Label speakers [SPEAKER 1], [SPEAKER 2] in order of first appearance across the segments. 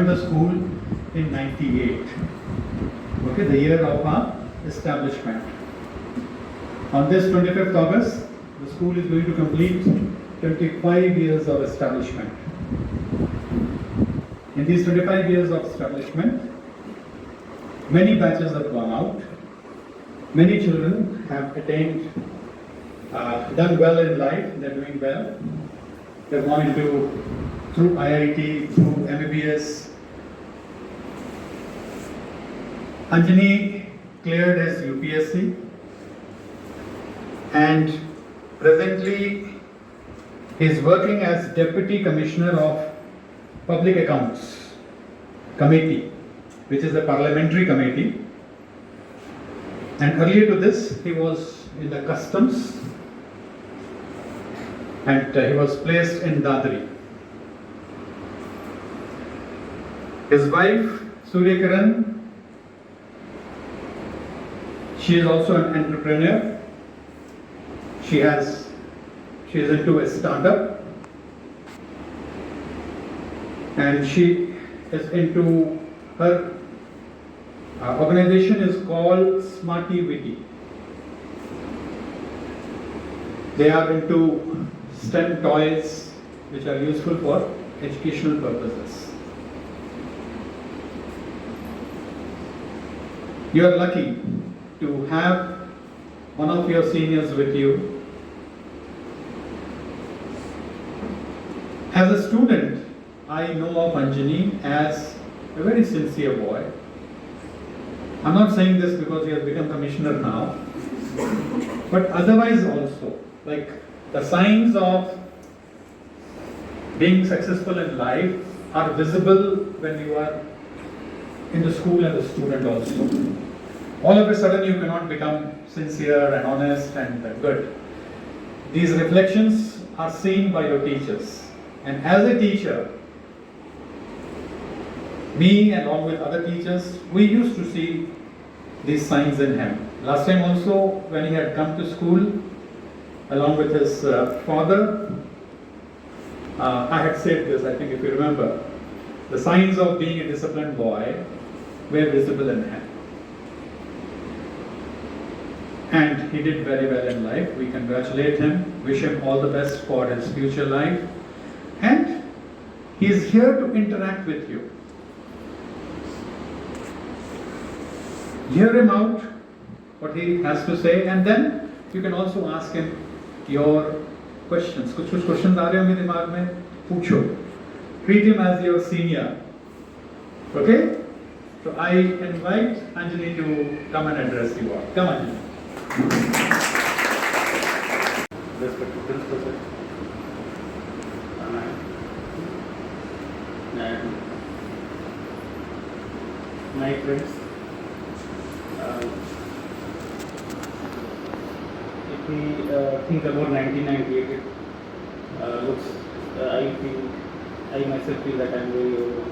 [SPEAKER 1] started the school in 98. Okay, the year of our establishment. On this 25th August, the school is going to complete 25 years of establishment. In these 25 years of establishment, many batches have gone out. Many children have attained, done well in life, they're doing well. They've gone into, through IIT, through MBBS. Anjani cleared his UPSC and presently he is working as Deputy Commissioner of Public Accounts Committee, which is a parliamentary committee. And earlier to this, he was in the customs and he was placed in Dadri. His wife, Surya Kiran, she is also an entrepreneur. She is into a startup and she is into her organization is called Smarty Witty. They are into STEM toys which are useful for educational purposes. You are lucky to have one of your seniors with you. As a student, I know of Anjani as a very sincere boy. I'm not saying this because he has become commissioner now, but otherwise also, like the signs of being successful in life are visible when you are in the school and a student also. All of a sudden you cannot become sincere and honest and good. These reflections are seen by your teachers. And as a teacher, me along with other teachers, we used to see these signs in him. Last time also, when he had come to school, along with his father, I had said this, I think if you remember, the signs of being a disciplined boy were visible in him. And he did very well in life. We congratulate him, wish him all the best for his future life. And he is here to interact with you. Hear him out, what he has to say, and then you can also ask him your questions. कुछ questions आ रहे होंगे दिमाग में, पूछो. Treat him as your senior. Okay? So I invite Anjani to come and address you all. Come Anjani. Respected principal sir. And my friends, if we think about 1998, it looks, I myself feel that I am very old.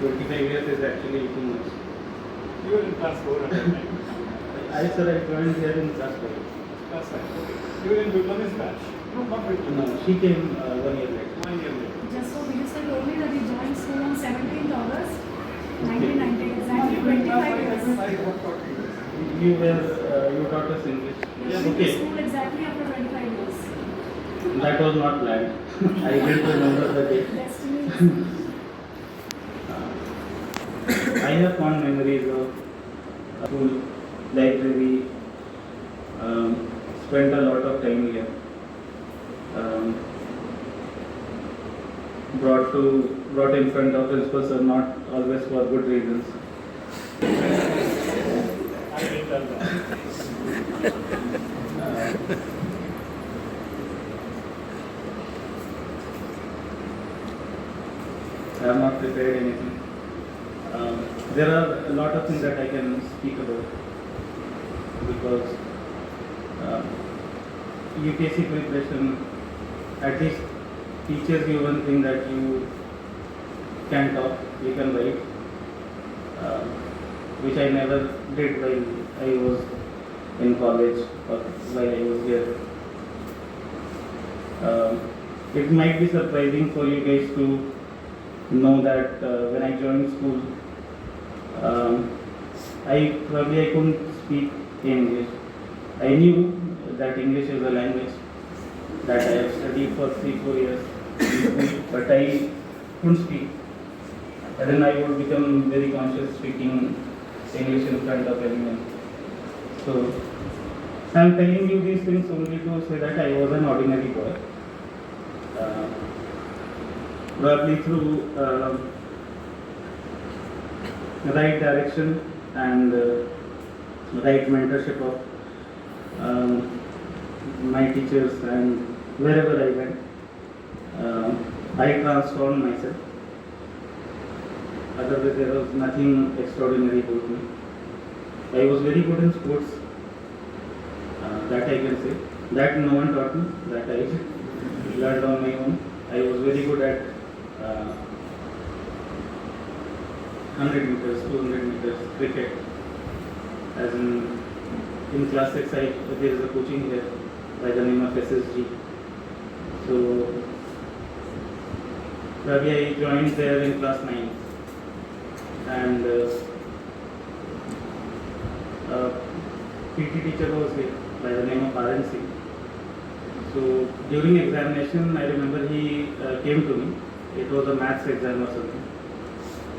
[SPEAKER 1] 25 years is actually too much.
[SPEAKER 2] You were in class 4 at that time.
[SPEAKER 1] I joined here in class 4.
[SPEAKER 2] Class 5, okay. You were in Biplam's batch? No, not Biplam.
[SPEAKER 1] No, she came 1 year later.
[SPEAKER 2] 1 year later.
[SPEAKER 3] Just so you said only that you joined school on 17th August 1990, exactly 25 years.
[SPEAKER 1] You taught us English.
[SPEAKER 3] You went to school exactly after 25 years.
[SPEAKER 1] That was not planned. I didn't remember the date.
[SPEAKER 3] Destiny.
[SPEAKER 1] I have fond memories of school, library, spent a lot of time here. Brought in front of principals are not always for good reasons.
[SPEAKER 2] I didn't tell that.
[SPEAKER 1] I have not prepared anything. There are a lot of things that I can speak about because UPSC preparation at least teaches you one thing, that you can talk, you can write, which I never did while I was in college or while I was here. It might be surprising for you guys to
[SPEAKER 4] know that when I joined school, I couldn't speak English. I knew that English is a language that I have studied for 3-4 years in school, but I couldn't speak. And then I would become very conscious speaking English in front of anyone. So I am telling you these things only to say that I was an ordinary boy. Probably through right direction and right mentorship of my teachers and wherever I went, I transformed myself. Otherwise, there was nothing extraordinary about me. I was very good in sports, that I can say. That no one taught me, that I learned on my own. I was very good at 100 meters, 200 meters, cricket. As in class 6, there is a coaching here by the name of SSG. So, probably I joined there in class 9. And PT teacher was here by the name of RNC. So during examination, I remember he came to me. It was a maths exam or something.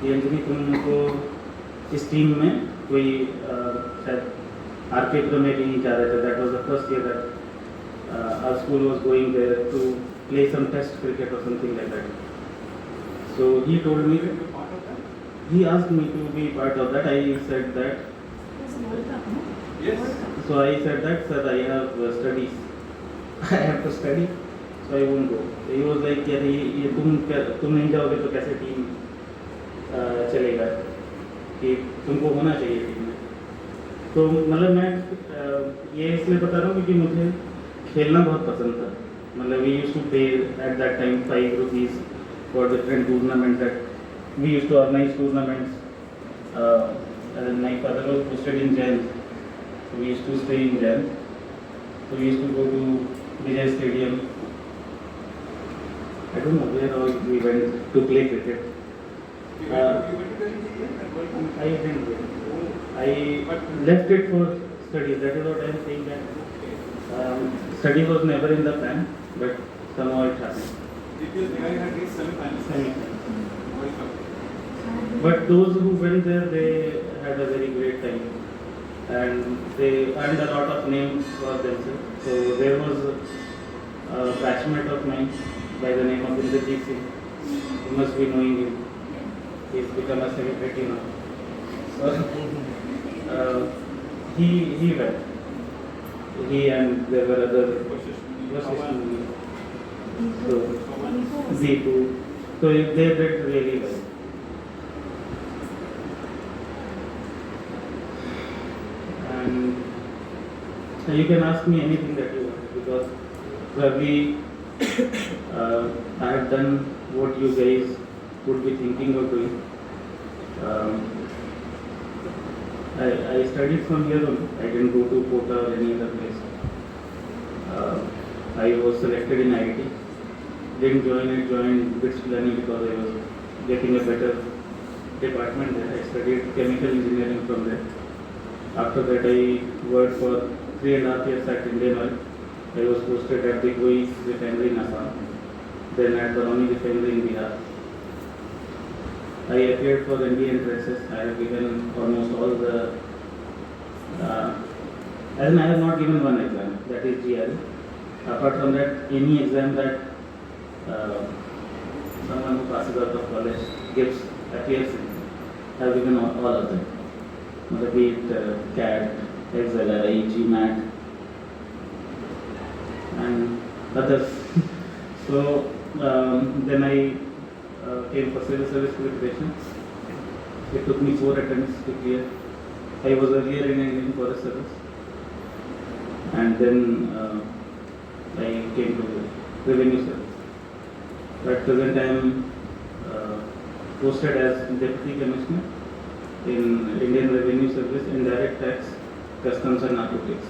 [SPEAKER 4] कि अंजलि तुमको इस team में कोई शायद R K में भी जा रहे थे. That was the first year that our school was going there to play some test cricket or something like that. So he told me, he asked me to be part of that. I said that.
[SPEAKER 3] It's a World Cup, no?
[SPEAKER 2] Yes.
[SPEAKER 4] So I said that, sir, I have studies. I have to study, so I won't go. He was like, यार ये तुम नहीं जाओगे तो कैसे team चलेगा, कि तुमको होना चाहिए टीम में. तो मतलब मैं ये इसलिए बता रहा हूँ क्योंकि मुझे खेलना बहुत पसंद था. मतलब we used to pay at that time 5 rupees for different tournaments that we used to organize tournaments. And my father was posted in jail, so we used to stay in jail. So we used to go to Vijay Stadium. I don't know where all we went to play cricket.
[SPEAKER 2] You went to the World Cup?
[SPEAKER 4] I didn't go. I left it for studies. That is what I am saying, that study was never in the plan, but somehow it happened.
[SPEAKER 2] DPS Bihari had reached semi-finals.
[SPEAKER 4] Semi-finals.
[SPEAKER 2] World Cup.
[SPEAKER 4] But those who went there, they had a very great time. And they earned a lot of names for themselves. So there was a batchmate of mine by the name of Indrajit Singh. You must be knowing him. He's become a celebrity now. So he went. He and there were other
[SPEAKER 2] Pawan.
[SPEAKER 4] so Zipu. So they did really well. And you can ask me anything that you want, because probably I have done what you guys would be thinking of doing. I studied from here only. I didn't go to Kota or any other place. I was selected in IIT. Didn't join it, joined BITS Pilani because I was getting a better department there. I studied chemical engineering from there. After that, I worked for 3.5 years at Indian Oil. I was posted at the Koi refinery in Assam, then at Barauni refinery in Bihar. I appeared for NDA entrances. I have given almost all the. As I have not given one exam, that is GRE. Apart from that, any exam that someone who passes out of college gives, appears in, I have given all of them. Be it CAT, XLRI, GMAT, and others. So then I came for civil service qualification. It took me 4 attempts to clear. I was earlier in Indian Forest Service, and then I came to Revenue Service. At present, I am posted as Deputy Commissioner in Indian Revenue Service, Indirect Tax, Customs and Narcotics.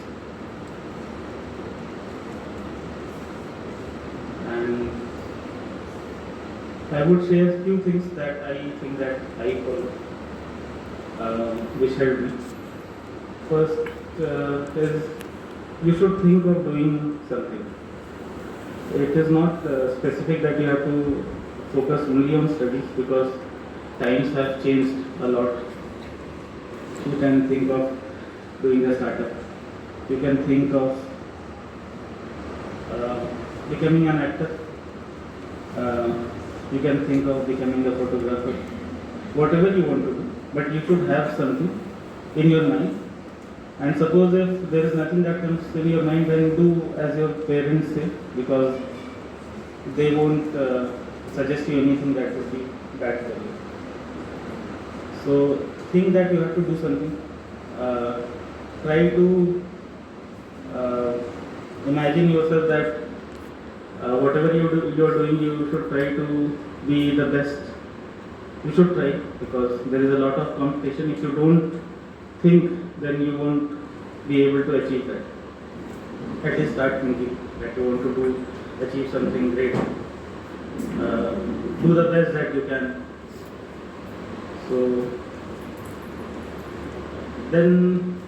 [SPEAKER 4] And I would share few things that I think that I follow, which helped me. First is you should think of doing something. It is not specific that you have to focus only on studies because times have changed a lot. You can think of doing a startup. You can think of becoming an actor. You can think of becoming a photographer. Whatever you want to do, but you should have something in your mind. And suppose if there is nothing that comes in your mind, then do as your parents say, because they won't suggest you anything that would be bad for you. So think that you have to do something. Try to imagine yourself that whatever you are doing, you should try to be the best. You should try, because there is a lot of competition. If you don't think, then you won't be able to achieve that. At least start thinking that you want to achieve something great. Do the best that you can. So then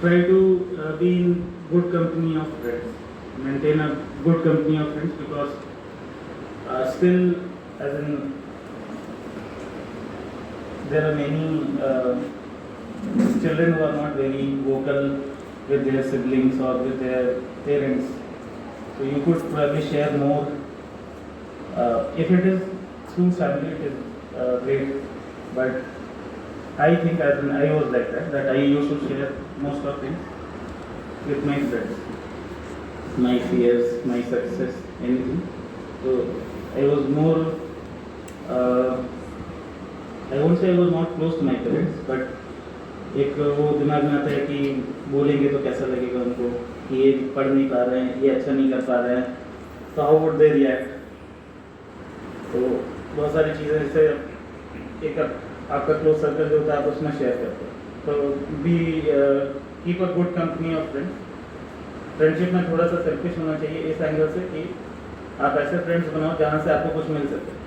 [SPEAKER 4] try to be in good company of friends. Maintain a good company of friends, because still, as in, there are many children who are not very vocal with their siblings or with their parents. So you could probably share more. If it is through family, it is great. But I think, as in, I was like that I used to share most of things with my friends. My fears, my success, anything. So I was more, I won't say I was not close to my parents, but एक वो दिमाग में आता है कि बोलेंगे तो कैसा लगेगा उनको कि ये पढ़ नहीं पा रहे हैं, ये अच्छा नहीं कर पा रहे हैं, तो हाउ वुड दे रिएक्ट. तो बहुत सारी चीज़ें जैसे एक आपका क्लोज सर्कल जो होता है आप उसमें शेयर करते हो. तो be keep a good company of friends. Friendship में थोड़ा सा सेल्फिश होना चाहिए इस एंगल से कि आप ऐसे फ्रेंड्स बनाओ जहाँ से आपको कुछ मिल सके.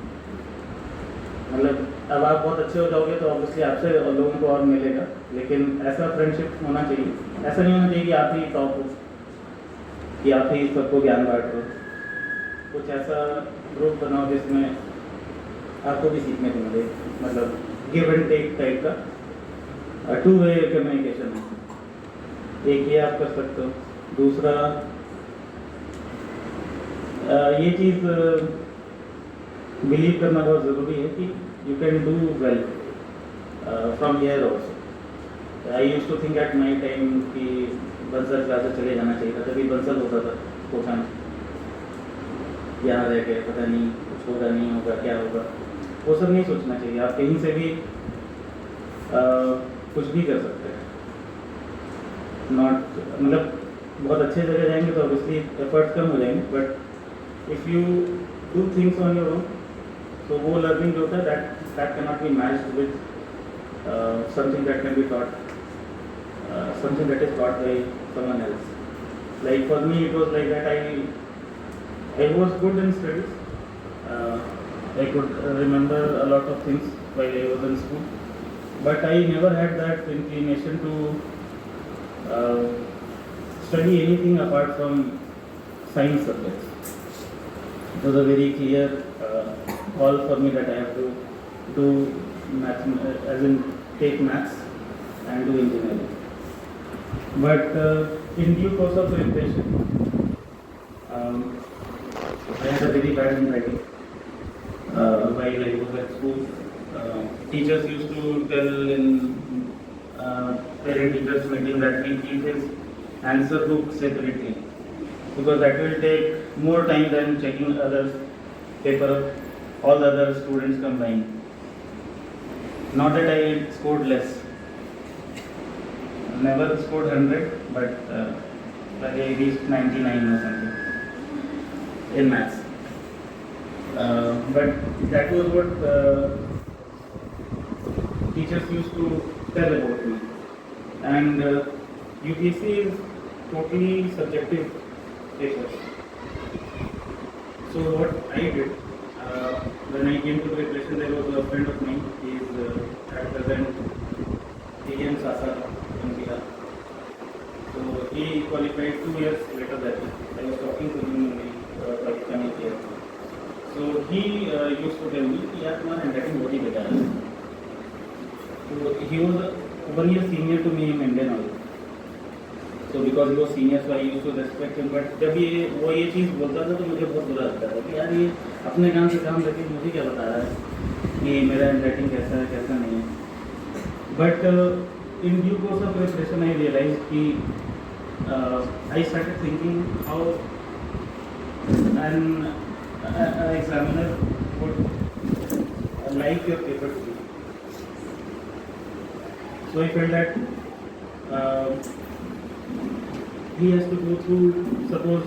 [SPEAKER 4] मतलब अब आप बहुत अच्छे हो जाओगे तो ऑब्वियसली आपसे लोगों को और मिलेगा, लेकिन ऐसा फ्रेंडशिप होना चाहिए. ऐसा नहीं होना चाहिए कि आप ही टॉप हो, कि आप ही सबको ज्ञान बांट रहे हो. कुछ ऐसा ग्रुप बनाओ जिसमें आपको भी सीखने को मिले. मतलब गिव एंड टेक टाइप का टू वे कम्युनिकेशन है. एक ये आप कर सकते हो. दूसरा ये चीज़ बिलीव करना बहुत ज़रूरी है कि you can do well from here also. I used to think at my time कि बंसल क्लास से चले जाना चाहिए था. तभी बंसल होता था कोठा में, यहाँ रह गए पता नहीं कुछ होगा नहीं होगा क्या होगा. वो सब नहीं सोचना चाहिए. आप कहीं से भी कुछ भी कर सकते हैं. नॉट मतलब बहुत अच्छे जगह जाएंगे तो ऑब्वियसली एफर्ट्स कम हो जाएंगे, but if you do things on your own, तो वो लर्निंग जो होता है that can not be matched with something that can be taught, something that is taught by someone else. Like for me it was like that I was good in studies. I could remember a lot of things while I was in school, but I never had that inclination to study anything apart from science subjects. It was a very clear call for me that I have to do math, as in take maths and do engineering. But in due course of preparation, I had a very bad handwriting. While I was at school, teachers used to tell in parent-teachers meeting that we keep his answer book separately, because that will take more time than checking others' paper, all the other students combined. Not that I scored less. Never scored 100, but like I reached 99 or something in maths. But that was what teachers used to tell about me. And UPSC is totally subjective paper. So what I did, when I came to preparation, there was a friend of mine. He is at present TM Sasa in Bihar. So he qualified 2 years later than me. I was talking to him only Pakistani here. So he used to tell me कि यार तुम्हारा handwriting बहुत ही बेकार है. So he was 1 year senior to me in Indian Oil. So because he was senior, so I used to respect him. But जब वो ये चीज़ बोलता था तो मुझे बहुत बुरा लगता था कि यार ये अपने काम से काम लेके मुझे क्या बता रहा है कि मेरा handwriting कैसा है कैसा नहीं है. But in due course of preparation, I realized कि I started thinking how an examiner would like your paper to be. So I felt that he has to go through, suppose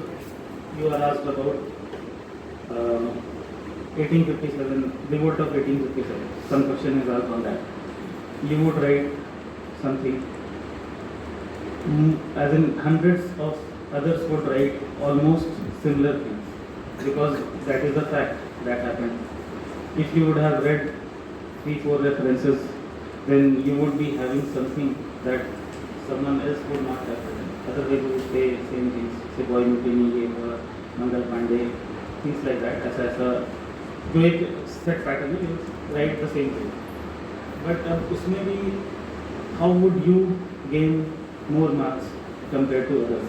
[SPEAKER 4] you are asked about 1857, revolt of 1857, some question is asked on that. You would write something, as in hundreds of others would write almost similar things, because that is the fact that happened. If you would have read 3-4 references, then you would be having something that someone else would not have written. Otherwise, you would say same things, say Boy Mutini, Mangal Pandey, things like that. ऐसा जो एक set pattern है, you write the same thing. But उसमें भी how would you gain more marks compared to others?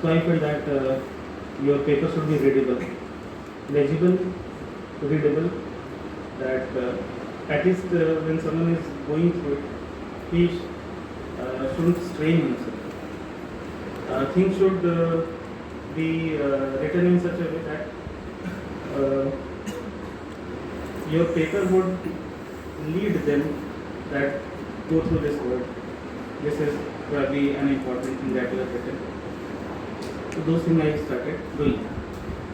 [SPEAKER 4] So I felt that your paper should be readable, legible, readable. That at least when someone is going through it, he shouldn't strain himself. Things should be written in such a way that your paper would lead them that go through this word. This is probably an important thing that you have written. So those things I started doing.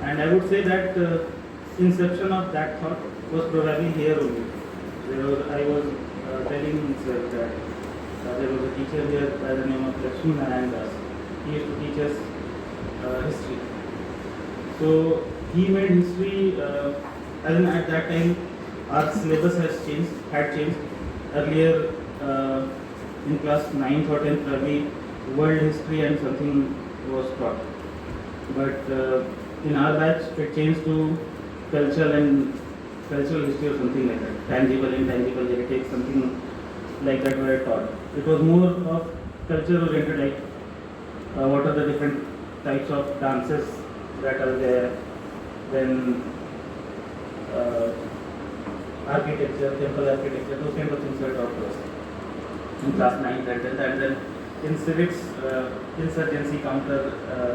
[SPEAKER 4] And I would say that inception of that thought was probably here only. I was telling himself that there was a teacher here by the name of Lakshmi Narayan Das. He used to teach us history. So he made history, as in at that time our syllabus had changed. Earlier in class 9th or 10th probably world history and something was taught. But in our batch it changed to cultural history or something like that. Tangible, intangible heritage, something like that were taught. It was more of culture oriented, like what are the different types of dances that are there, then architecture, temple architecture, those kind of things were taught to us in class 9th and 10th. And then in civics, insurgency, counter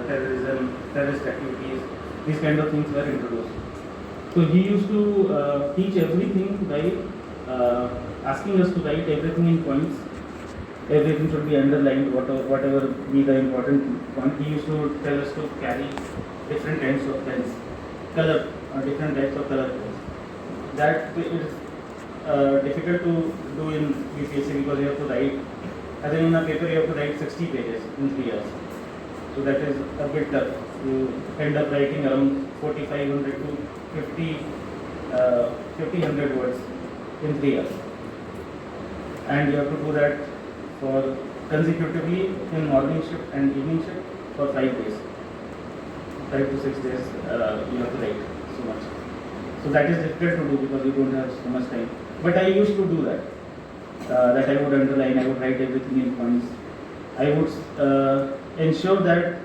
[SPEAKER 4] terrorism, terrorist activities, these kind of things were introduced. So he used to teach everything by asking us to write everything in points. Everything should be underlined, whatever be the important point. He used to tell us to carry different kinds of pens, different types of color pens. That is difficult to do in UPSC because you have to write, as in a paper you have to write 60 pages in 3 years. So that is a bit tough. You end up writing around 4,500 to 5,000 words in 3 years. And you have to do that for consecutively in morning shift and evening shift for 5 days. 5 to 6 days you have to write so much. So that is difficult to do because you don't have so much time. But I used to do that. That I would underline, I would write everything in points. I would ensure that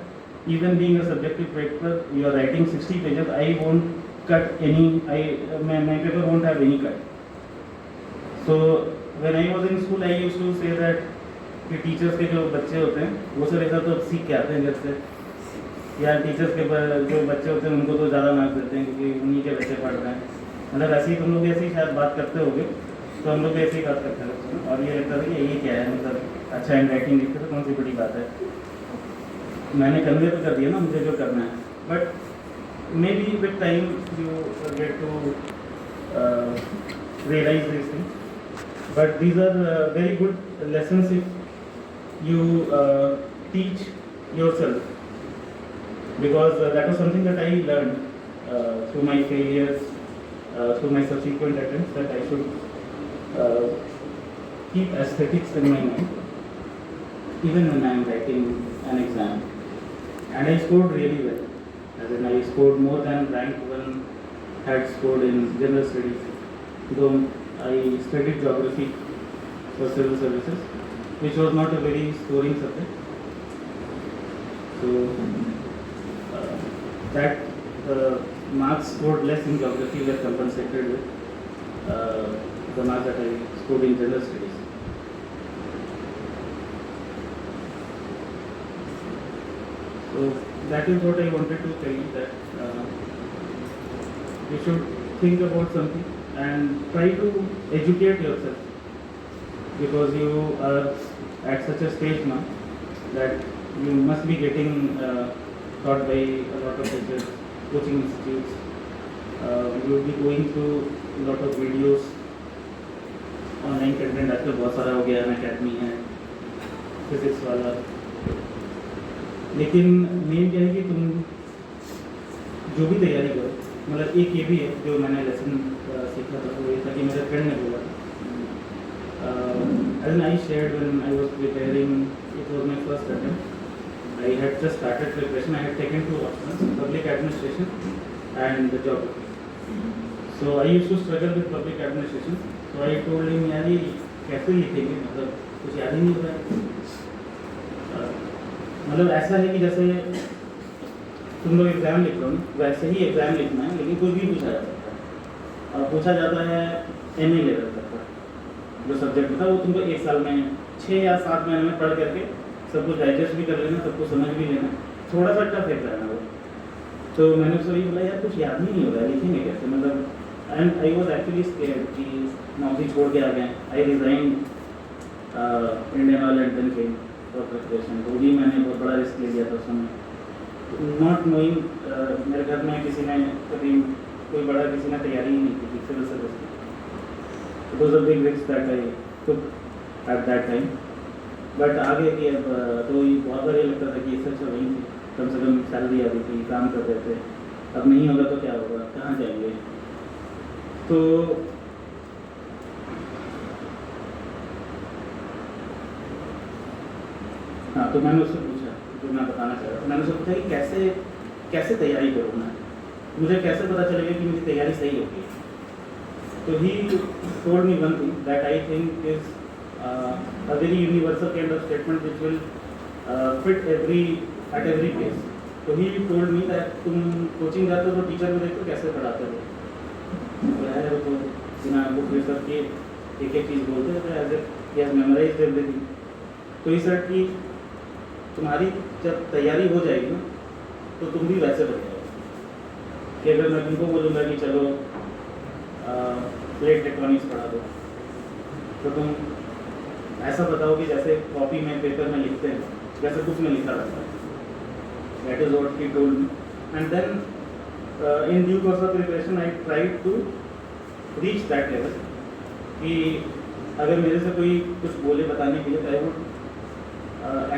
[SPEAKER 4] even being a subjective paper, you are writing 60 pages, I won't cut any, my paper won't have any cut. So when I was in school, I used to say that कि teachers के जो बच्चे होते हैं वो सब ऐसा तो सीख के आते हैं घर से, या टीचर्स के जो बच्चे होते हैं उनको तो ज़्यादा मार्क्स देते हैं क्योंकि उन्हीं के बच्चे पढ़ रहे हैं. मतलब ऐसे ही तुम लोग ऐसे ही शायद बात करते होगे, तो हम लोग भी ऐसे ही बात करते हैं. और ये लगता था कि ये क्या है, मतलब अच्छा हैंड राइटिंग लिखते तो कौन सी बड़ी बात है, मैंने कन्वे तो कर दिया ना मुझे जो करना है. But may be with time you get to realise this thing. But these are very good lessons if you teach yourself, because that was something that I learned through my failures, to my subsequent attempts that I should keep aesthetics in my mind, even when I am writing an exam. And I scored really well. As in, I scored more than rank 1 had scored in general studies. Though I studied geography for civil services, which was not a very scoring subject. So that marks scored less in geography were compensated with the marks that I scored in general studies. So that is what I wanted to tell you, that you should think about something and try to educate yourself, because you are at such a stage now that you must be getting taught by a lot of teachers, coaching institutes. You will be going through a lot of videos, online content आजकल बहुत सारा हो गया है, academy है, physics वाला. लेकिन main क्या है कि तुम जो भी तैयारी करो, मतलब एक ये भी है जो मैंने लेसन सीखा था, वो ये था कि मेरे फ्रेंड ने बोला, as I shared when I was preparing, it was my first attempt. I had just started preparation. I had taken 2 options, public administration and the geography. So I used to struggle with public administration. So I told him, यार ये कैसे लिखेंगे, मतलब कुछ याद ही नहीं हो रहा है. मतलब ऐसा है कि जैसे तुम लोग एग्ज़ाम लिख रहे हो, वैसे ही एग्ज़ाम लिखना है, लेकिन कुछ भी पूछा जाता है. और पूछा जाता है MA लेवल तक का जो सब्जेक्ट होता है, वो तुमको 1 साल में 6 या 7 महीने में पढ़ करके सब कुछ डाइजेस्ट भी कर लेना, सबको समझ भी लेना. थोड़ा सा टफ है ना वो. तो मैंने उसको ये बोला, यार कुछ याद ही नहीं हो रहा है, लिखेंगे कैसे, मतलब. And I was actually scared कि नौकरी छोड़ के आ गए. I resign Indian Oil and then came for preparation. तो भी मैंने बहुत बड़ा रिस्क ले लिया था उस समय, नॉट नोइंग. मेरे घर में किसी ने कभी कोई बड़ा किसी ने तैयारी ही नहीं की सिविल सर्विस की. It was a big risk that I took at that time. But आगे कि अब तो ये बहुत बार ये लगता था कि सच वहीं थी, कम से कम सैलरी आ रही थी, काम कर रहे थे. अब नहीं होगा तो क्या होगा, कहाँ जाएंगे. तो हाँ, तो मैंने उससे पूछा, जो मैं बताना चाह रहा था, मैंने उससे पूछा कि कैसे तैयारी करूँ मैं, मुझे कैसे पता चलेगा कि मेरी तैयारी सही होगी. तो ही told me one thing that I think is a very universal kind of statement which will fit at every place. So he told me that तुम कोचिंग जाते हो तो टीचर को देखते हो कैसे पढ़ाते हो. तो यार वो तो बिना बुक रेफर के एक चीज़ बोलते थे, as if he has memorised everything. तो ये सर कि तुम्हारी जब तैयारी हो जाएगी ना, तो तुम भी वैसे बन जाओगे. कि अगर मैं तुमको बोलूँगा कि चलो प्लेट टेक्टोनिक्स पढ़ा दो, तो तुम ऐसा बताओ कि जैसे कॉपी में पेपर में लिखते हैं वैसे बुक में लिखा रहता है. That is what he told me. And then in due course of preparation I tried to reach that level कि अगर मेरे से कोई कुछ बोले बताने के लिए, I would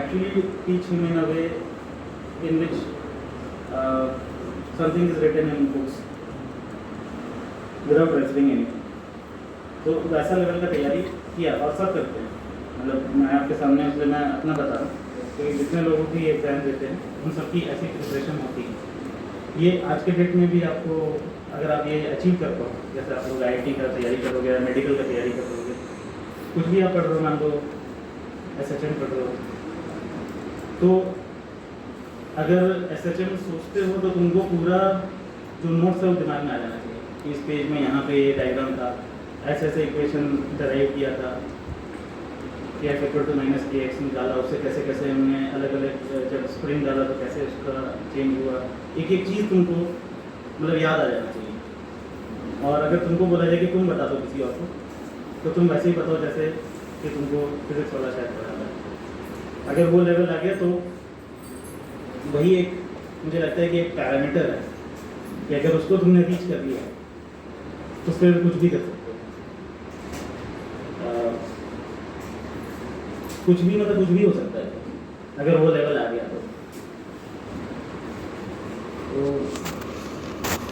[SPEAKER 4] actually teach him in a way in which something is written in books without referring anything. तो वैसा लेवल का तैयारी किया और सब करते हैं. मतलब मैं आपके सामने, इसलिए मैं अपना बता रहा हूँ कि जितने लोगों की एग्ज़ाम देते हैं उन सबकी ऐसी प्रिपरेशन होती है. ये आज के डेट में भी आपको, अगर आप ये अचीव कर पाओ, जैसे आप लोग IIT का तैयारी करोगे या मेडिकल का तैयारी करोगे, कुछ भी आप पढ़ रहे हो, मान लो SHM पढ़ रहे हो, तो अगर SHM सोचते हो तो तुमको पूरा जो नोट्स है वो दिमाग में आ जाना चाहिए कि इस पेज में यहाँ पे ये डायग्राम था, ऐसे इक्वेशन डराइव किया था, कि F equal to minus KX निकाला, उससे कैसे कैसे हमने अलग अलग, जब स्प्रिंग डाला तो कैसे उसका चेंज हुआ. एक चीज़ तुमको मतलब याद आ जाना चाहिए. और अगर तुमको बोला जाए कि तुम बता दो किसी और को, तो तुम वैसे ही बताओ जैसे कि तुमको फिजिक्स वाला शायद पढ़ा था. अगर वो लेवल आ गया तो वही एक, मुझे लगता है कि एक पैरामीटर है कि अगर उसको तुमने रीच कर लिया तो फिर कुछ भी कर सकते हो. कुछ भी, मतलब कुछ भी हो सकता है अगर वो लेवल आ गया तो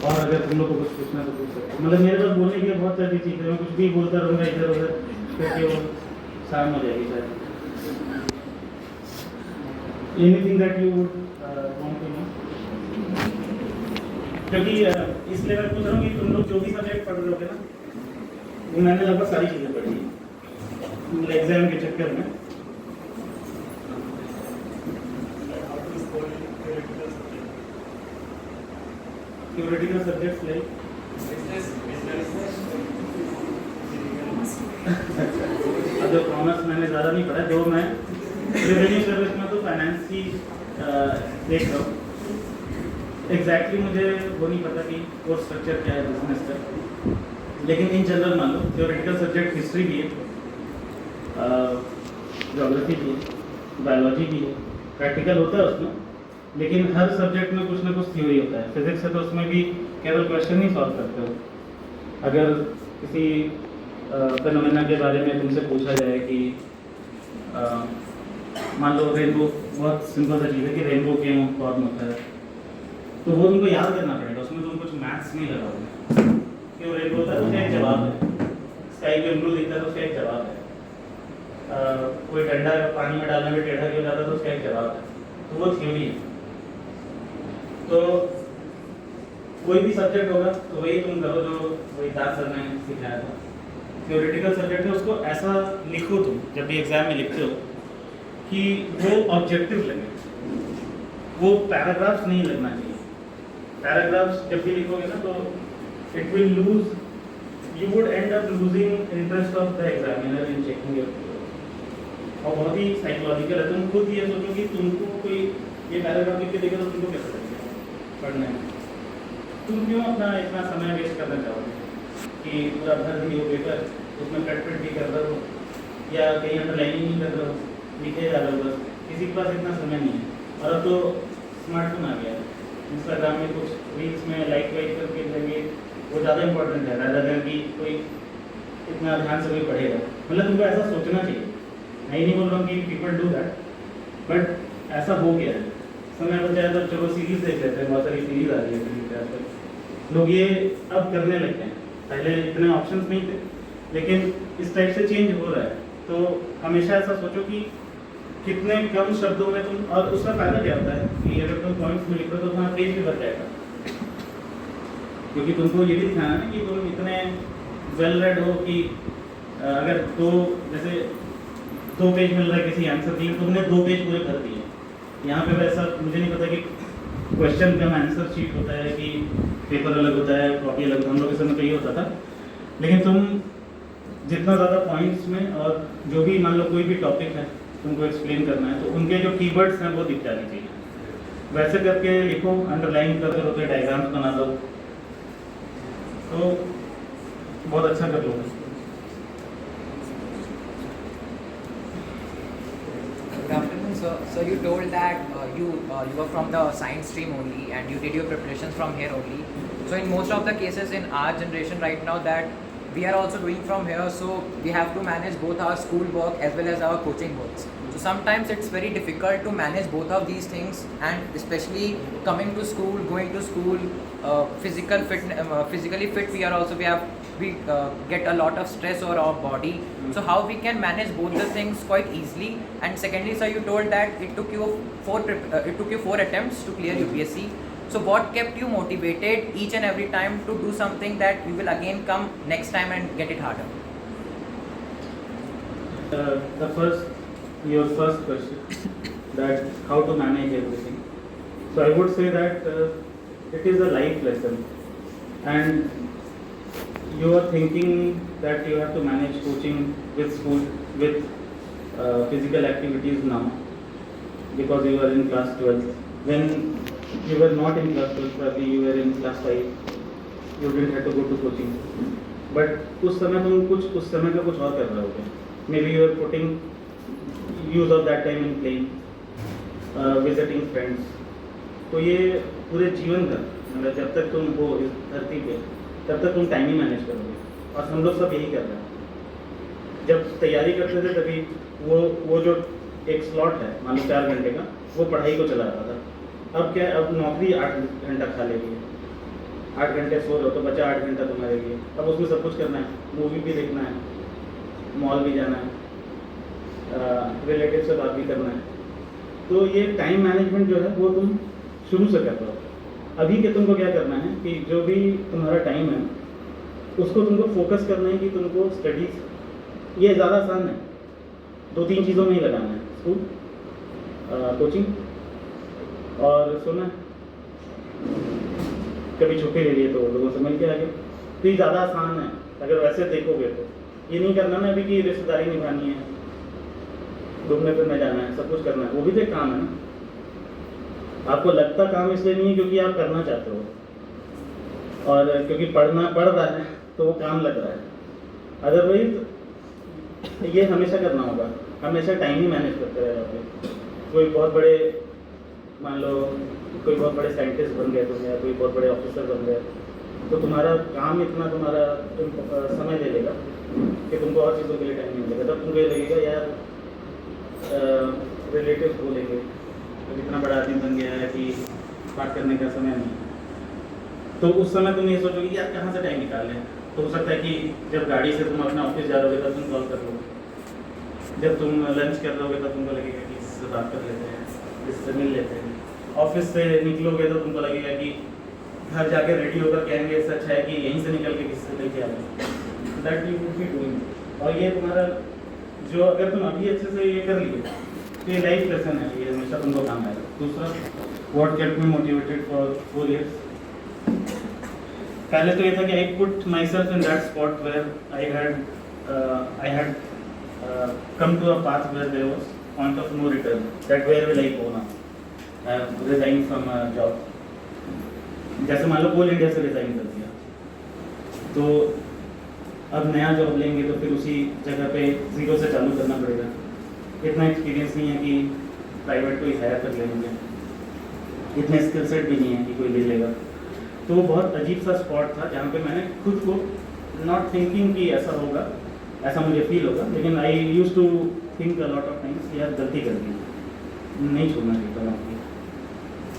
[SPEAKER 4] और अगर तुम लोग को कुछ पूछना तो पूछ सकते हो। मतलब मेरे पास बोलने के लिए बहुत सारी चीज़ें, मैं कुछ भी बोलता रहूँगा इधर उधर, क्योंकि वो शाम हो जाएगी शायद। Anything that you want to know? क्योंकि इसलिए मैं पूछ रहा हूँ कि तुम लोग जो भी सब्जेक्ट पढ़ रहे होगे ना, वो मैंने लगभग सारी चीज़ें पढ़ी है मतलब एग्जाम के चक्कर में। Theoretical subjects like अब जो कॉमर्स मैंने ज़्यादा नहीं पढ़ा, जो मैं रेवेन्यू सर्विस में तो फाइनेंस की देख रहा हूँ। एग्जैक्टली मुझे वो नहीं पता कि कोर्स स्ट्रक्चर क्या है बिजनेस का, लेकिन इन जनरल मान लो थियोरेटिकल सब्जेक्ट हिस्ट्री भी है, ज्योग्राफी भी है, बायोलॉजी भी है, प्रैक्टिकल होता है उसमें, लेकिन हर सब्जेक्ट में कुछ ना कुछ थ्योरी होता है। फिजिक्स है तो उसमें भी केवल क्वेश्चन नहीं सॉल्व करते हो। अगर किसी फिनोमेना के बारे में तुमसे पूछा जाए कि मान लो रेनबो, बहुत सिंपल सा चीज़ है कि रेनबो क्यों फॉर्म होता है, तो वो तुमको याद करना पड़ेगा, उसमें तुम कुछ मैथ्स नहीं लगाओगे। क्यों रेनबो होता है उसका एक जवाब है, स्काई में ब्लू दिखता है तो उसका एक जवाब है, कोई डंडा पानी में डालने में टेढ़ा क्यों जाता है तो उसका एक जवाब है। तो वो थ्योरी है। तो कोई भी सब्जेक्ट होगा तो वही तुम करो जो वही दास सर ने सिखाया था। थ्योरेटिकल सब्जेक्ट है उसको ऐसा लिखो तुम जब भी एग्जाम में लिखते हो कि वो ऑब्जेक्टिव लगे, वो पैराग्राफ्स नहीं लगना चाहिए। पैराग्राफ्स जब भी लिखोगे ना तो it will lose, you would and up losing interest of the examiner in checking your. और बहुत ही साइकोलॉजिकल है, तुम खुद ये सोचो कि तुमको कोई ये पैराग्राफ लिख के देगा तो तुमको कैसा लगेगा पढ़ने में। तुम क्यों अपना इतना समय वेस्ट करना चाहोगे कि पूरा भर दिए हो पेपर, उसमें कट पिट भी कर रहे हो या कहीं अंडरलाइनिंग नहीं कर रहे हो, लिखे जा रहे हो, बस किसी के पास इतना समय नहीं है। और अब तो स्मार्टफोन आ गया है, इंस्टाग्राम में कुछ रील्स में लाइक वाइक करके देंगे, वो ज़्यादा इंपॉर्टेंट है रादर देन कि कोई इतना ध्यान से कोई पढ़ेगा। मतलब तुमको ऐसा सोचना चाहिए। मैं नहीं बोल रहा हूँ कि पीपल डू दैट, बट ऐसा हो गया है। समय बचा है तो चलो सीरीज देख लेते हैं, बहुत सारी सीरीज आ रही है सीरीज पे आजकल, लोग ये अब करने लगते हैं। पहले इतने ऑप्शंस नहीं थे, लेकिन इस टाइप से चेंज हो रहा है। तो हमेशा ऐसा सोचो कि कितने कम शब्दों में तुम, और उसका फायदा क्या होता है कि अगर तुम पॉइंट्स में लिखो तो तुम्हारा पेज भी भर जाएगा, क्योंकि तुमको ये भी दिखाना है कि तुम इतने वेल रेड हो कि अगर जैसे 2 पेज मिल रहा है किसी आंसर की, तुमने 2 पेज पूरे भर दिए। यहाँ पे वैसा मुझे नहीं पता कि क्वेश्चन का आंसर शीट होता है कि पेपर अलग होता है, कॉपी अलग, हम लोग के समय पे ये होता था। लेकिन तुम जितना ज़्यादा पॉइंट्स में, और जो भी मान लो कोई भी टॉपिक है तुमको एक्सप्लेन करना है, तो उनके जो कीवर्ड्स हैं वो दिख जानी चाहिए। वैसे करके लिखो, अंडरलाइन करते रहो, डायग्राम्स बना दो, तो बहुत अच्छा कर लोगे।
[SPEAKER 5] Good afternoon, sir. So you told that you are from the science stream only, and you did your preparations from here only. So in most of the cases in our generation right now, that we are also doing from here, so we have to manage both our school work as well as our coaching works. So sometimes it's very difficult to manage both of these things, and especially coming to school, going to school, physically fit we get a lot of stress over our body. So how we can manage both the things quite easily? And secondly, sir, you told that it took you 4 attempts to clear UPSC. So what kept you motivated each and every time to do something that you will again come next time and get it harder?
[SPEAKER 4] Your first question, that how to manage everything. So I would say that it is a life lesson, and you are thinking that you have to manage coaching with school, with physical activities now, because you are in class 12. When you were not in class 12, probably you were in class 5, you didn't have to go to coaching. But उस समय तुम उस समय का कुछ और कर रहे होगे. Maybe you are putting use of that time in playing, visiting friends. तो ये पूरे जीवन का, मतलब जब तक तुम हो इस धरती पे, तब तक तुम टाइम ही मैनेज करोगे। और हम लोग सब यही कर रहे हैं। जब तैयारी करते थे तभी वो जो एक स्लॉट है मान लो 4 घंटे का, वो पढ़ाई को चला रहा था। अब क्या, अब नौकरी 8 घंटा खा लेगी। 8 घंटे सो रहे हो तो बचा 8 घंटा तुम्हारे लिए। अब उसमें सब कुछ करना है, मूवी भी देखना है, मॉल भी जाना है, रिलेटिव से बात भी करना है। तो ये टाइम मैनेजमेंट जो है वो तुम शुरू से कर रहे हो। अभी के तुमको क्या करना है कि जो भी तुम्हारा टाइम है उसको तुमको फोकस करना है कि तुमको स्टडीज, ये ज़्यादा आसान है, 2-3 चीज़ों में ही लगाना है, स्कूल, कोचिंग और सोना, कभी छुट्टी ले लिए तो लोगों से मिल के आगे। तो ये ज़्यादा आसान है अगर वैसे देखोगे तो। ये नहीं करना ना अभी कि रिश्तेदारी निभानी है, घूमने फिरने जाना है, सब कुछ करना है, वो भी तो एक काम है ना। आपको लगता काम इसलिए नहीं है क्योंकि आप करना चाहते हो, और क्योंकि पढ़ना पड़ रहा है तो वो काम लग रहा है। अदरवाइज ये हमेशा करना होगा, हमेशा टाइम ही मैनेज करते रहे आप। कोई बहुत बड़े, मान लो कोई बहुत बड़े साइंटिस्ट बन गए तुम, या कोई बहुत बड़े ऑफिसर बन गए, तो तुम्हारा काम इतना तुम्हारा समय ले लेगा कि तुमको और चीज़ों के लिए टाइम नहीं मिलेगा। तब तुमको ये लगेगा यार रिलेटिव बोलेंगे तो इतना बड़ा आदमी बन गया है कि बात करने का समय नहीं। तो उस समय तुम ये सोचोगे कि यार कहाँ से टाइम निकाल लें। तो हो सकता है कि जब गाड़ी से तुम अपना ऑफिस जा रहोगे तब तुम कॉल कर लोगे, जब तुम लंच कर रहोगे तब तुमको लगेगा कि इससे बात कर लेते हैं, इससे मिल लेते हैं। ऑफिस से निकलोगे तो तुमको लगेगा कि घर जाके रेडी होकर कहेंगे इससे अच्छा है कि यहीं से निकल के किसी से लेके आ जाए। That you would be doing. और ये तुम्हारा जो, अगर तुम अभी अच्छे से ये कर लिए तो ये लाइफ लेसन है, ये हमेशा तुमको काम आएगा। दूसरा, what kept me motivated for 4 years, पहले तो ये था कि I put myself in that spot where I had come to a path where there was point of no return, that where will I go now? I have resigned from a job. जैसे मान लो कोल India से resign कर दिया, तो अब नया job लेंगे तो फिर उसी जगह पे जीरो से चालू करना पड़ेगा। इतना एक्सपीरियंस नहीं है कि प्राइवेट कोई हायर कर लेंगे, इतने स्किल सेट भी नहीं है कि कोई ले लेगा। तो वो बहुत अजीब सा स्पॉट था जहाँ पे मैंने खुद को, नॉट थिंकिंग कि ऐसा होगा, ऐसा मुझे फील होगा, लेकिन I use to think a lot of times कि यार गलती कर दी, नहीं छोड़ना चाहिए था नौकरी।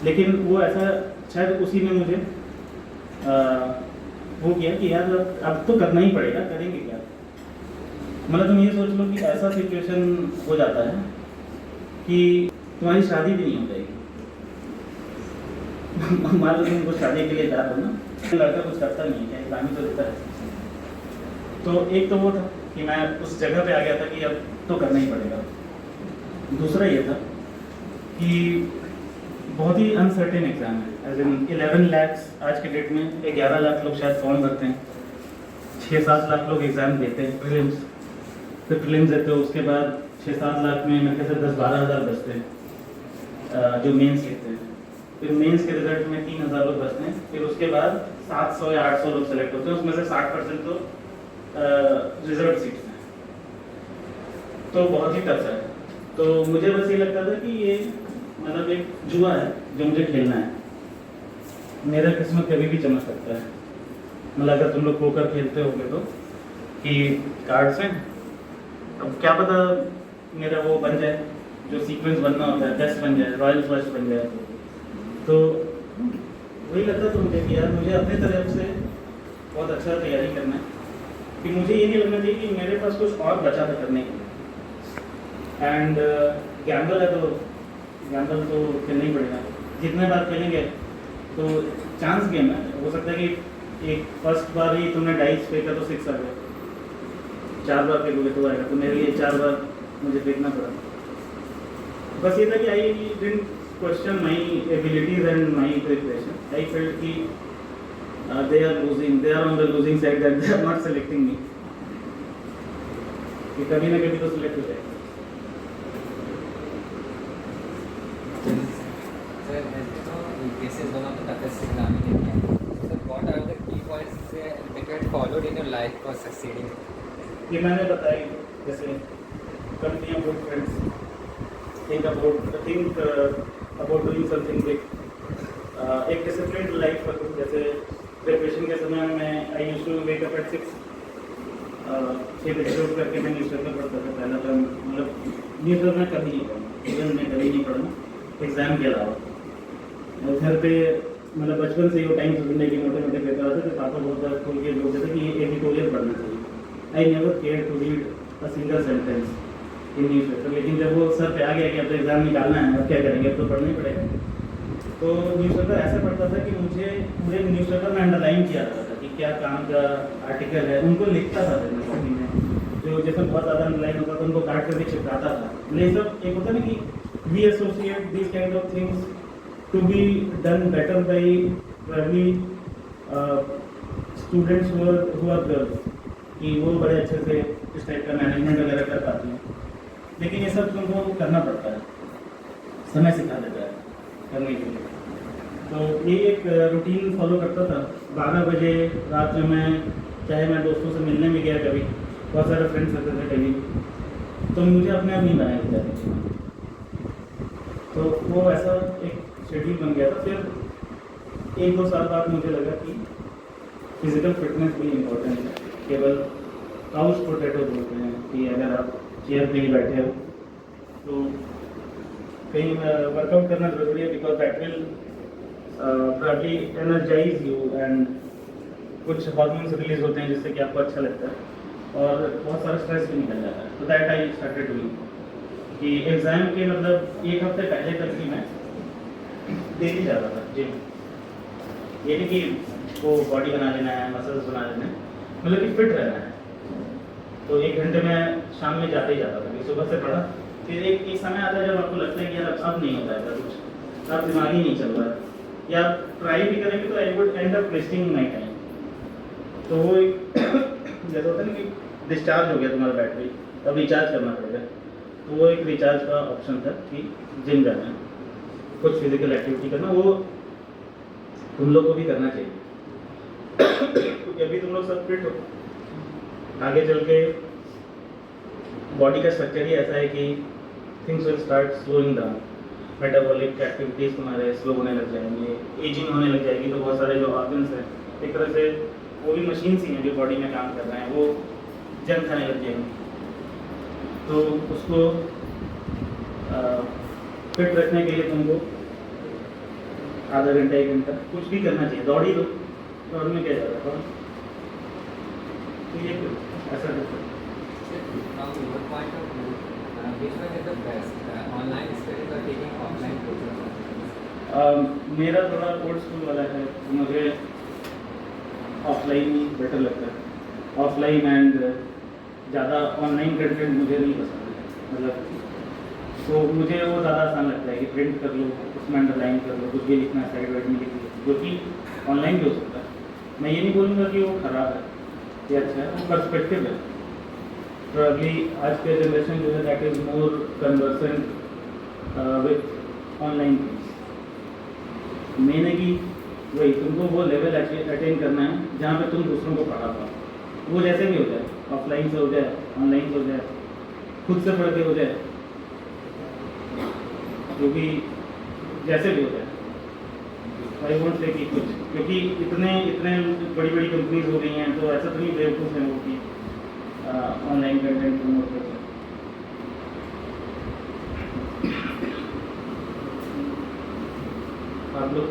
[SPEAKER 4] लेकिन वो ऐसा शायद उसी में मुझे वो किया कि यार अब तो करना ही पड़ेगा, करेंगे क्या। मतलब तुम ये सोच लो कि ऐसा सिचुएशन हो जाता है कि तुम्हारी शादी भी नहीं हो जाएगी। मान लो तुम कुछ शादी के लिए जा रहे हो ना, लड़का कुछ करता नहीं है, इस्लामी तो देता है। तो एक तो वो था कि मैं उस जगह पे आ गया था कि अब तो करना ही पड़ेगा। दूसरा ये था कि बहुत ही अनसर्टेन एग्जाम है, एज इन 11 लाख आज के डेट में 11 लाख लोग शायद फॉर्म भरते हैं, 6-7 लाख लोग एग्ज़ाम देते हैं, प्रीलिम्स, फिर प्रीलिम्स देते हो, उसके बाद 6-7 लाख में मेरे ख्याल से 10-12 हज़ार बचते हैं जो मेंस लिखते हैं, फिर मेंस के रिजल्ट में 3,000 लोग बचते हैं, फिर उसके बाद 700 या 800 लोग सेलेक्ट होते हैं, उसमें से 60% तो रिजर्व सीट्स हैं। तो बहुत ही टफ है। तो मुझे बस ये लगता था कि ये मतलब एक जुआ है जो मुझे खेलना है, मेरा किस्मत कभी भी चमक सकता है। मतलब अगर तुम लोग पोकर खेलते होगे तो कि कार्ड्स हैं, अब क्या पता मेरा वो बन जाए जो सीक्वेंस बनना होता है, बेस्ट बन जाए, रॉयल फर्स्ट बन जाए। तो वही लगता था मुझे कि यार मुझे अपने तरफ से बहुत अच्छा तैयारी करना है, कि मुझे ये नहीं लगना चाहिए कि मेरे पास कुछ और बचा था करने के लिए। एंड गैम्बल है तो गैम्बल तो खेलना ही पड़ेगा, जितने बार खेलेंगे तो चांस गेम है। हो सकता है कि एक फर्स्ट बार ही तुमने डाइस फेंका तो 6 आ गया, 4 बार फेंकोगे तो आएगा, तो मेरे लिए 4 बार मुझे फेंकना पड़ा। बस ये था कि I didn't question my abilities and my preparation. I felt कि they are losing, they are on the losing side, that they are not selecting me, कि कभी ना कभी तो सिलेक्ट हो जाएगा।
[SPEAKER 6] Sir, as you know, this is one of the toughest exams in India. So, what are the key points that you had followed in your life for succeeding?
[SPEAKER 4] ये मैंने बताई, जैसे company good friends, think about doing something big, एक discipline life रखो। जैसे preparation के समय में I used to wake up at 6 बजे उठ करके मैं न्यूज़पेपर पढ़ता था। पहला तो मतलब न्यूज़पेपर मैं कभी नहीं पढ़ा, मैं कभी नहीं पढ़ा एग्ज़ाम के अलावा। घर पे मतलब बचपन से ही वो टाइम्स ऑफ इंडिया के मोटे मोटे पेपर आते थे, पापा बहुत ज़्यादा खोल के बोलते थे कि ये एडिटोरियल पढ़ना चाहिए। I never care to read a single sentence in newspaper, लेकिन जब वो सर पे आ गया कि अब तो एग्ज़ाम निकालना है, अब क्या करेंगे, अब तो पढ़ना ही पड़ेगा। तो न्यूज़पेपर ऐसा पढ़ता था कि मुझे पूरे न्यूज़पेपर में अंडरलाइन किया जाता था कि क्या काम का आर्टिकल है, उनको लिखता था फिर मैं कॉपी में, जो जिसमें बहुत ज़्यादा अंडरलाइन होता था उनको काट कर भी चिपकाता था। लेकिन सब एक होता है ना कि we associate this kind of things to be done better by probably students who are girls, कि वो बड़े अच्छे से इस टाइप का मैनेजमेंट वगैरह कर पाती हैं, लेकिन ये सब तुमको करना पड़ता है, समय सिखा देता है करने के लिए। तो ये एक रूटीन फॉलो करता था। 12 बजे रात में मैं, चाहे मैं दोस्तों से मिलने भी गया कभी, बहुत सारे फ्रेंड्स रहते थे कभी, तो मुझे अपने आप नहीं बनाया जाती थी। तो वो ऐसा एक शेड्यूल बन गया था। फिर 1-2 साल बाद मुझे लगा कि फिजिकल फिटनेस भी इम्पोर्टेंट है। केवल काउच पोटैटो बोलते हैं कि अगर आप चेयर पे ही बैठे हो तो कहीं वर्कआउट करना जरूरी है, because that will probably energise you and कुछ हार्मोन्स रिलीज होते हैं जिससे कि आपको अच्छा लगता है और बहुत सारा स्ट्रेस भी निकल जाता है। तो दैट आई स्टार्टेड डूइंग कि एग्ज़ाम के मतलब 1 हफ्ते पहले तक भी मैं डेली जाता था जिम। ये नहीं कि वो बॉडी बना लेना है, मसल्स बना लेना है, मतलब कि फिट रहना है। तो 1 घंटे में शाम में जाते ही जाता था, सुबह से पढ़ा। फिर एक समय आता है जब आपको लगता है कि यार अब नहीं होता है कुछ, अब दिमाग ही नहीं चल रहा है, या ट्राई भी करेंगे तो I would and up wasting my time. तो वो एक जैसा होता है ना कि डिस्चार्ज हो गया तुम्हारा बैटरी, अब रिचार्ज करना पड़ेगा। तो वो एक रिचार्ज का ऑप्शन था कि जिम जाना है, कुछ फिजिकल एक्टिविटी करना, वो तुम लोग को भी करना चाहिए क्योंकि अभी तुम लोग सब फिट हो, आगे चल के बॉडी का स्ट्रक्चर ही ऐसा है कि things will start slowing down, metabolic activities तुम्हारे स्लो होने लग जाएंगे, एजिंग होने लग जाएगी। तो बहुत सारे जो ऑर्गन्स हैं एक तरह से वो भी मशीन्स ही हैं जो बॉडी में काम कर रहे हैं, वो जंग खाने लग जाएंगे। तो उसको फिट रखने के लिए तुमको आधा घंटा 1 घंटा कुछ भी करना चाहिए, दौड़ ही दो, दौड़ में क्या जाता है। तो ये ऐसा करता है।
[SPEAKER 6] From your point of view, which one is the best? Online studies or taking offline courses?
[SPEAKER 4] मेरा थोड़ा ओल्ड स्कूल वाला है, तो मुझे ऑफलाइन ही बेटर लगता है। ऑफलाइन एंड ज़्यादा ऑनलाइन कंटेंट मुझे नहीं पसंद है, मतलब तो मुझे वो ज़्यादा आसान लगता है कि प्रिंट कर लो, उसमें अंडरलाइन कर लो, कुछ भी लिखना है साइड वाइड में लिख लो, जो कि ऑनलाइन भी हो सकता है। मैं ये नहीं बोलूँगा कि वो ख़राब है या अच्छा है, वो पर्सपेक्टिव है। तो अभी आज के जनरेशन जो है that is more conversant with online things. Main है कि वही तुमको वो लेवल अटेन करना है जहाँ पे तुम दूसरों को पढ़ा पाओ। वो जैसे भी हो जाए, ऑफलाइन से हो जाए, ऑनलाइन से हो जाए, खुद से पढ़ के हो जाए, जो भी जैसे भी हो जाए। आई वोंट से कि कुछ, क्योंकि इतने बड़ी बड़ी कंपनीज हो गई हैं, तो ऐसा तो नहीं बेवकूफ़ है वो कि ऑनलाइन कंटेंट प्रमोट करते हैं। आप लोग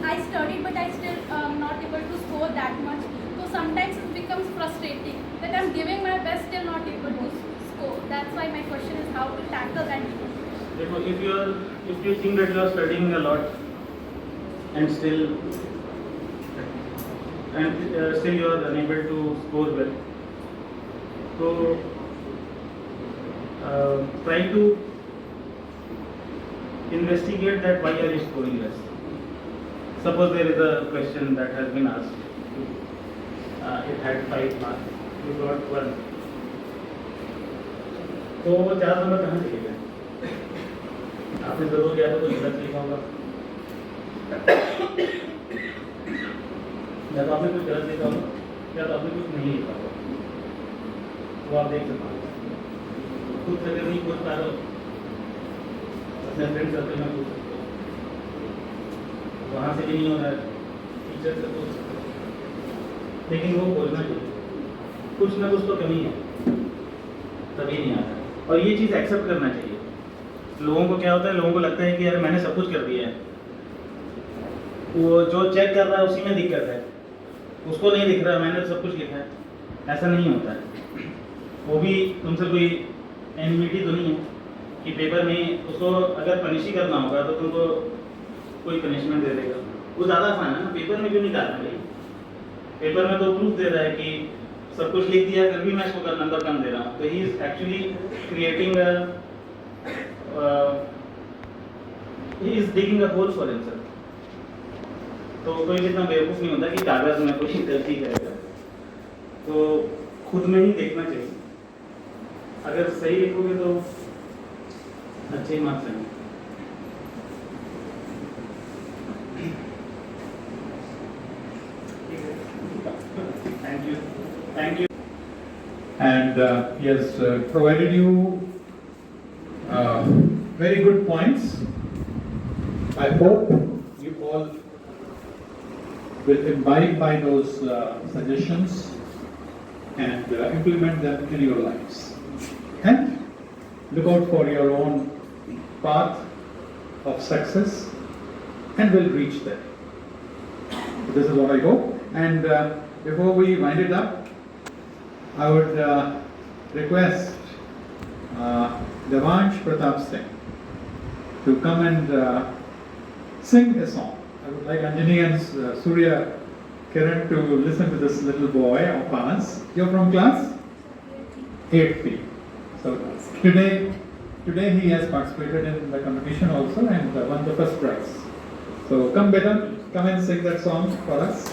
[SPEAKER 3] I studied, but I still not able to score that much. So sometimes it becomes frustrating that I'm giving my best, still not able to score. That's why my question is how to tackle that.
[SPEAKER 4] if you think that you are studying a lot and still you are unable to score well, so try to investigate that why are you scoring less. Suppose there is a question that has been asked, it had 5 marks, you got 1, तो वो 4 number कहाँ चले गए? आपने जरूर या तो कुछ गलत लिखा होगा, या तो आपने कुछ गलत लिखा होगा, या तो आपने कुछ नहीं लिखा होगा। वो आप देख सकते हो। खुद से अगर नहीं पूछ पा रहे हो, अपने फ्रेंड सर्कल में पूछ सकते हो, वहाँ से भी नहीं हो रहा है, टीचर से पूछ सकते हो, लेकिन वो बोलना चाहिए। कुछ ना कुछ तो कमी है, तभी नहीं आता। और ये चीज़ एक्सेप्ट करना चाहिए। लोगों को क्या होता है, लोगों को लगता है कि यार मैंने सब कुछ कर दिया है, वो जो चेक कर रहा है उसी में दिक्कत है, उसको नहीं दिख रहा मैंने सब कुछ लिखा है। ऐसा नहीं होता है। वो भी तुमसे कोई एनिमिटी तो नहीं है कि पेपर में उसको अगर पनिश ही करना होगा तो तुमको कोई पनिशमेंट दे देगा, वो ज़्यादा आसान है ना। पेपर में क्यों नहीं डालना भाई? पेपर में तो प्रूफ दे रहा है कि सब कुछ लिख दिया, फिर भी मैं इसको नंबर कम दे रहा हूँ। तो he is actually creating he is digging a hole for himself. तो कोई इतना बेवकूफ़ नहीं होता कि कागज़ में कोई गलती करेगा, तो खुद में ही देखना चाहिए। अगर सही लिखोगे तो अच्छे ही मार्क्स आएंगे। Thank you, thank you.
[SPEAKER 1] And he has provided you very good points. I hope you all will imbibe by those suggestions and implement them in your lives. And look out for your own path of success and will reach there. This is what I hope. And before we wind it up, I would request Devansh Pratap Singh to come and sing a song. I would like Anjani and Surya Kiran to listen to this little boy of ours. You're from class 8B. So today he has participated in the competition also and won the first prize. So come better, come and sing that song for us.